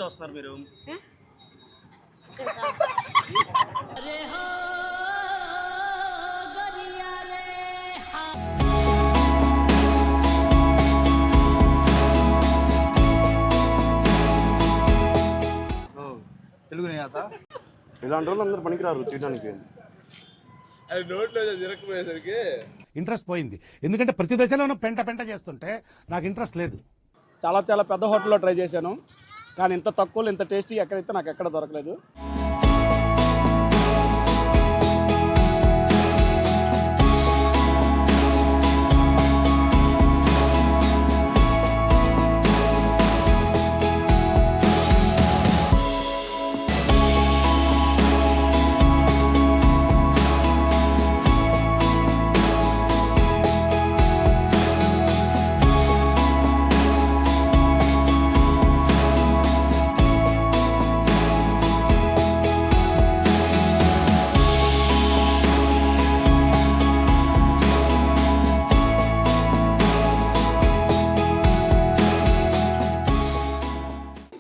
వస్తున్నారు మీరు? తెలుగు నేత ఇలాంటి వాళ్ళు అందరూ పనికిరారు చేయడానికి. అది నోట్లో తిరగకపోయేసరికి ఇంట్రెస్ట్ పోయింది. ఎందుకంటే ప్రతి దశలోనూ పెంట చేస్తుంటే నాకు ఇంట్రెస్ట్ లేదు. చాలా చాలా పెద్ద హోటల్లో ట్రై చేశాను, కానీ ఇంత తక్కువలో ఇంత టేస్టీ ఎక్కడైతే నాకు ఎక్కడ దొరకలేదు.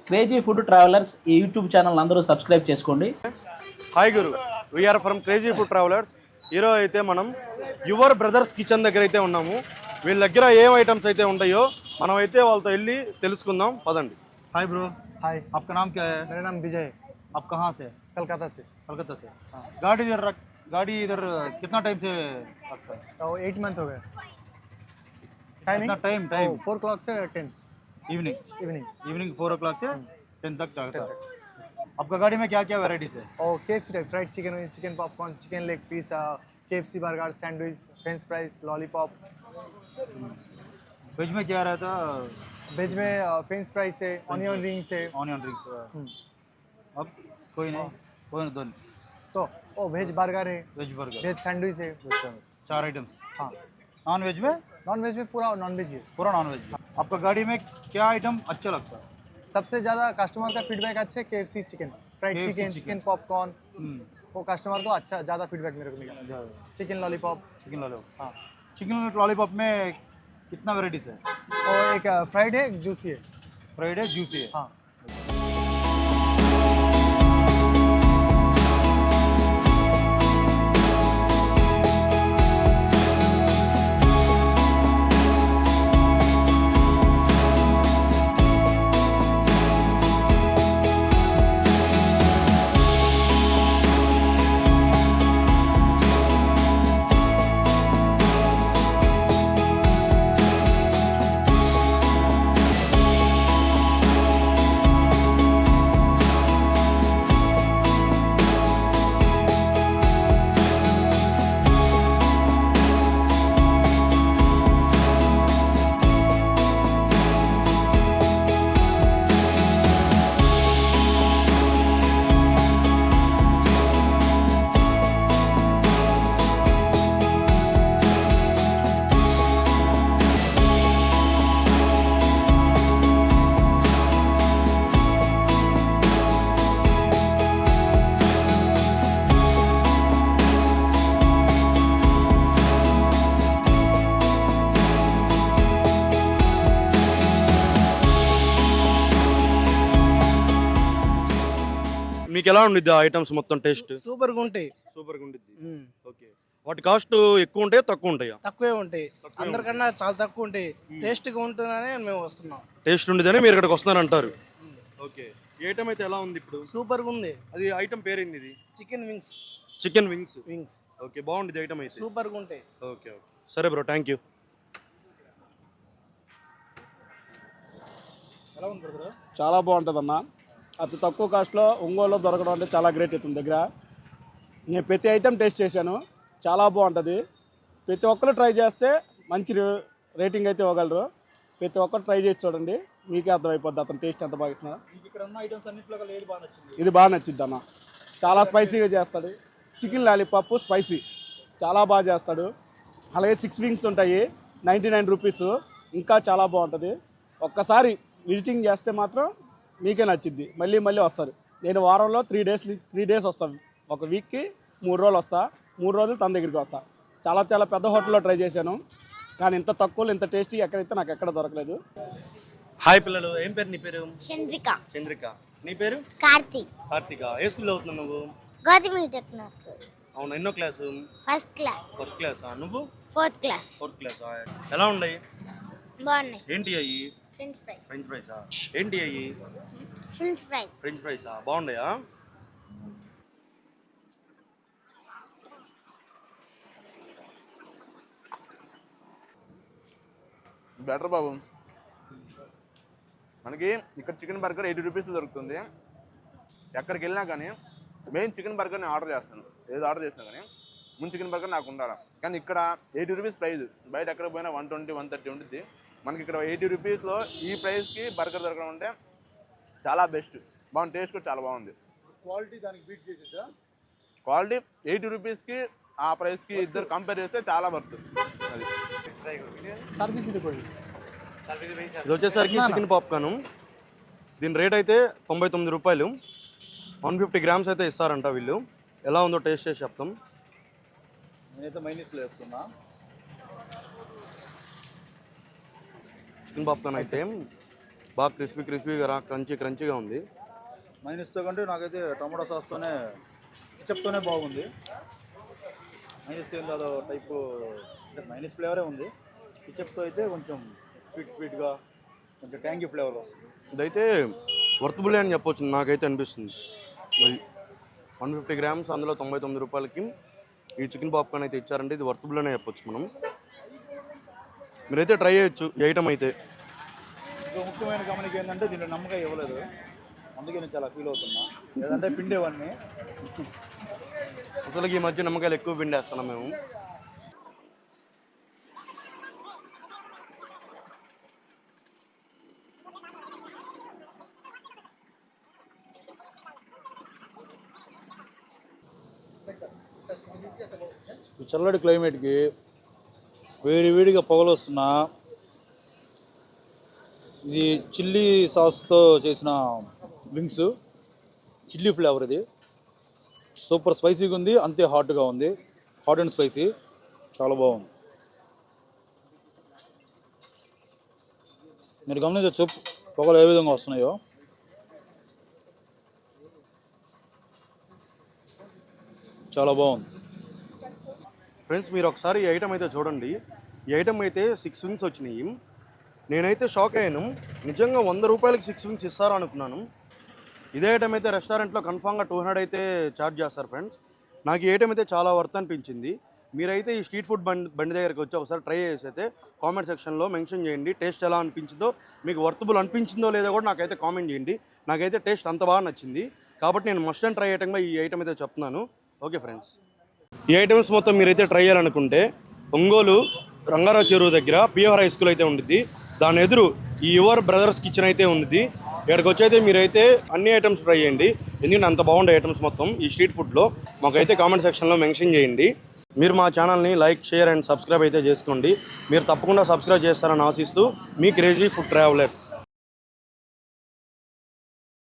క్రేజీ ఫుడ్ ట్రావెలర్స్ ఈ యూట్యూబ్ ఛానల్ అందరూ సబ్స్క్రైబ్ చేసుకోండి. హాయ్ గురు, we are from crazy food travelers. ఈరోజు అయితే మనం యువర్ బ్రదర్స్ కిచెన్ దగ్గర అయితే ఉన్నాము. వీళ్ళ దగ్గర ఏం ఐటమ్స్ అయితే ఉంటాయో మనం అయితే వాళ్ళతో వెళ్ళి తెలుసుకుందాం, పదండి. Hi bro. हाय, आपका नाम क्या है? मेरा नाम विजय है। आप कहाँ से? कलकत्ता से। कलकत्ता से. गाड़ी इधर कितना टाइम से रखता है? तो 8 मंथ हो गए। कितना टाइम 4 o'clock से 10 इवनिंग 4 o'clock से 10 तक रहता है. आपका गाड़ी में क्या क्या वेराइटीज है? और KFC type fried chicken, chicken popcorn, chicken leg piece, KFC burger, sandwich, french fries, lollipop. Veg में क्या रहता? वेज में फ्रेंच फ्राइज है, ऑनियन रिंग्स है। Onion rings. अब कोई नहीं दो. तो वो वेज बर्गर है, वेज बर्गर, वेज सैंडविच है। 4 आइटम्स. हाँ, नॉन वेज में? नॉन वेज में पूरा नॉन वेज है। पूरा नॉन वेज. आपका गाड़ी में क्या आइटम अच्छा लगता है? सबसे ज़्यादा कस्टमर का फीडबैक अच्छा है KFC chicken, fried chicken, chicken popcorn. वो कस्टमर को अच्छा ज़्यादा फीडबैक मेरे को मिला। Chicken lollipop. हाँ, चिकन लॉलीपॉप में कितना वेराइटीज है? और एक फ्राइड है, एक जूसी है। फ्राइड है, जूसी है. हाँ, మీకు ఎలా ఉండిద్ది ఆ ఐటమ్స్ మొత్తం టేస్ట్? సూపర్గా ఉంటాయి. సూపర్గా ఉండిద్ది. ఓకే, వాటి కాస్ట్ ఎక్కువ ఉంటాయా తక్కువ ఉంటాయా? తక్కువే ఉంటాయి, అందరికన్నా చాలా తక్కువ ఉంటాయి. టేస్ట్గా ఉంటుందని మేము వస్తున్నాం. టేస్ట్ ఉండేదని మీరు ఇక్కడికి వస్తున్నారంటారు. ఓకే, ఈ ఐటమ్ అయితే ఎలా ఉంది ఇప్పుడు? సూపర్గా ఉంది. అది ఐటమ్ పేరేంది? ఇది chicken wings. Chicken wings. Wings okay, బాగుంది ఐటమ్ అయితే. సూపర్గా ఉంటాయి. ఓకే ఓకే, సరే బ్రో, థ్యాంక్ యూ. ఎలా ఉంది బ్రదర్? చాలా బాగుంటుంది అన్న. అతి తక్కువ కాస్ట్లో ఒంగోలులో దొరకడం అంటే చాలా గ్రేట్ ఇతని దగ్గర. నేను ప్రతి ఐటెం టేస్ట్ చేశాను, చాలా బాగుంటుంది. ప్రతి ఒక్కరు ట్రై చేస్తే మంచి రేటింగ్ అయితే ఇవ్వగలరు. ప్రతి ఒక్కరు ట్రై చేసి చూడండి, మీకే అర్థమైపోద్ది అతను టేస్ట్ ఎంత బాగా ఇస్తున్నా. ఇది బాగా నచ్చింది అన్న. చాలా స్పైసీగా చేస్తాడు. చికెన్ లాలీపాప్ స్పైసీ చాలా బాగా చేస్తాడు. అలాగే 6 వింగ్స్ ఉంటాయి, 99 రూపీస్. ఇంకా చాలా బాగుంటుంది. ఒక్కసారి విజిటింగ్ చేస్తే మాత్రం మీకే నచ్చింది, మళ్ళీ మళ్ళీ వస్తారు. నేను వారంలో 3 డేస్ వస్తాను. ఒక వీక్కి 3 రోజులు వస్తా. 3 రోజులు తన దగ్గరికి వస్తా. చాలా చాలా పెద్ద హోటల్లో ట్రై చేశాను, కానీ ఇంత తక్కువలో ఇంత టేస్టీ ఎక్కడైతే నాకు ఎక్కడ దొరకలేదు. హాయ్ పిల్లలు, ఏం పేరు నీ పేరు? చంద్రిక. చంద్రిక. నీ పేరు? కార్తీక్. కార్తిక. ఏ స్కూల్లో అవుతున్నావు నువ్వు? Gautami techno school. అవును, ఎన్నో క్లాసు? First class. ఫస్ట్ క్లాసా? నువ్వు? Fourth class. ఫోర్త్ క్లాసా? ఎలా ఉన్నాయి? బాగున్నాయి. ఏంటి అయ్యి? French fries. ఫ్రెంచ్ ఫ్రైసా? ఏంటి అయ్యి? French fry. ఫ్రెంచ్ ఫ్రైసా? బాగున్నాయా? బెటర్ బాబు. మనకి ఇక్కడ చికెన్ బర్గర్ 80 రూపీస్ దొరుకుతుంది. ఎక్కడికి వెళ్ళినా కానీ మెయిన్ చికెన్ బర్గర్ నేను ఆర్డర్ చేస్తాను. ఏదో ఆర్డర్ చేసినా కానీ ముందు చికెన్ బర్గర్ నాకు ఉండాలి. కానీ ఇక్కడ 80 రూపీస్ ప్రైస్. బయట ఎక్కడ పోయినా 120, 130 ఉంటుంది. మనకి ఇక్కడ 80 రూపీస్లో ఈ ప్రైస్కి బర్గర్ దొరకడం అంటే చాలా బెస్ట్. బాగుంది, టేస్ట్ కూడా చాలా బాగుంది. క్వాలిటీ దానికి బీట్ చేసేదా? క్వాలిటీ 80 రూపీస్కి ఆ ప్రైస్కి ఇద్దరు కంపేర్ చేస్తే చాలా వర్త్. అది సర్వీస్ ఇది కూడా. ఇది వచ్చేసరికి చికెన్ పాప్కార్న్. దీని రేట్ అయితే 99 రూపాయలు. 150 గ్రామ్స్ అయితే ఇస్తారంట వీళ్ళు. ఎలా ఉందో టేస్ట్ చేసి చెప్తాం. నేనైతే మైనస్లో వేసుకున్నా. చికెన్ పాప్కార్న్ అయితే బాగా క్రిస్పీగా క్రంచీగా ఉంది. మైనస్తో కంటే నాకైతే టమాటో సాస్తోనే కెచప్తోనే బాగుంది. మైనస్ ఏం కాదు టైపు మైనస్ ఫ్లేవరే ఉంది. కెచప్తో అయితే కొంచెం స్వీట్గా కొంచెం ట్యాంకీ ఫ్లేవర్ వస్తుంది. ఇదైతే వర్తబుల్ అని చెప్పొచ్చు, నాకైతే అనిపిస్తుంది. 150 గ్రామ్స్, అందులో 99 రూపాయలకి ఈ చికెన్ పాప్కార్న్ అయితే ఇచ్చారంటే ఇది వర్తబుల్ అనే చెప్పొచ్చు మనం. మీరైతే ట్రై చేయొచ్చు ఈ ఐటమ్ అయితే. ఇంకో ముఖ్యమైన గమనిక ఏంటంటే దీంట్లో నమ్మకం ఇవ్వలేదు, అందుకే నేను చాలా ఫీల్ అవుతున్నా. లేదంటే పిండేవన్నీ. అసలు ఈ మధ్య నమ్మకాయలు ఎక్కువ పిండేస్తున్నాం మేము. ఈ చల్లటి క్లైమేట్కి వేడిగా పొగలు వస్తున్నా. ఇది చిల్లీ సాస్తో చేసిన వింగ్స్, చిల్లీ ఫ్లేవర్. ఇది సూపర్ స్పైసీగా ఉంది, అంతే హాట్గా ఉంది. హాట్ అండ్ స్పైసీ, చాలా బాగుంది. మీరు గమనించవచ్చు పొగలు ఏ విధంగా వస్తున్నాయో. చాలా బాగుంది. ఫ్రెండ్స్, మీరు ఒకసారి ఈ ఐటమ్ అయితే చూడండి. ఈ ఐటమ్ అయితే 6 వింగ్స్ వచ్చినాయి. నేనైతే షాక్ అయ్యాను. నిజంగా 100 రూపాయలకి 6 వింగ్స్ ఇస్తారా అనుకున్నాను. ఇదే ఐటమ్ అయితే రెస్టారెంట్లో కన్ఫామ్గా 200 అయితే ఛార్జ్ చేస్తారు ఫ్రెండ్స్. నాకు ఈ ఐటమ్ అయితే చాలా వర్త్ అనిపించింది. మీరైతే ఈ స్ట్రీట్ ఫుడ్ బండి దగ్గరికి వచ్చి ఒకసారి ట్రై చేసి అయితే కామెంట్ సెక్షన్లో మెన్షన్ చేయండి. టేస్ట్ ఎలా అనిపించిందో, మీకు వర్తబుల్ అనిపించిందో లేదో కూడా నాకైతే కామెంట్ చేయండి. నాకైతే టేస్ట్ అంత బాగా నచ్చింది కాబట్టి నేను మస్ట్ అండ్ ట్రై ఐటమ్గా ఈ ఐటమ్ అయితే చెప్తున్నాను. ఓకే ఫ్రెండ్స్, ఈ ఐటమ్స్ మొత్తం మీరైతే ట్రై చేయాలనుకుంటే ఒంగోలు రంగారావు చెరువు దగ్గర పిఎఫ్ఆర్ హై స్కూల్ అయితే ఉంటుంది. దాని ఎదురు ఈ యువర్ బ్రదర్స్ కిచెన్ అయితే ఉంది. ఇక్కడికి వచ్చైతే మీరైతే అన్ని ఐటమ్స్ ట్రై చేయండి. ఎందుకంటే అంత బాగుండే ఐటమ్స్ మొత్తం ఈ స్ట్రీట్ ఫుడ్లో. మాకైతే కామెంట్ సెక్షన్లో మెన్షన్ చేయండి. మీరు మా ఛానల్ని లైక్, షేర్ అండ్ సబ్స్క్రైబ్ అయితే చేసుకోండి. మీరు తప్పకుండా సబ్స్క్రైబ్ చేస్తారని ఆశిస్తూ మీ క్రేజీ ఫుడ్ ట్రావెలర్స్.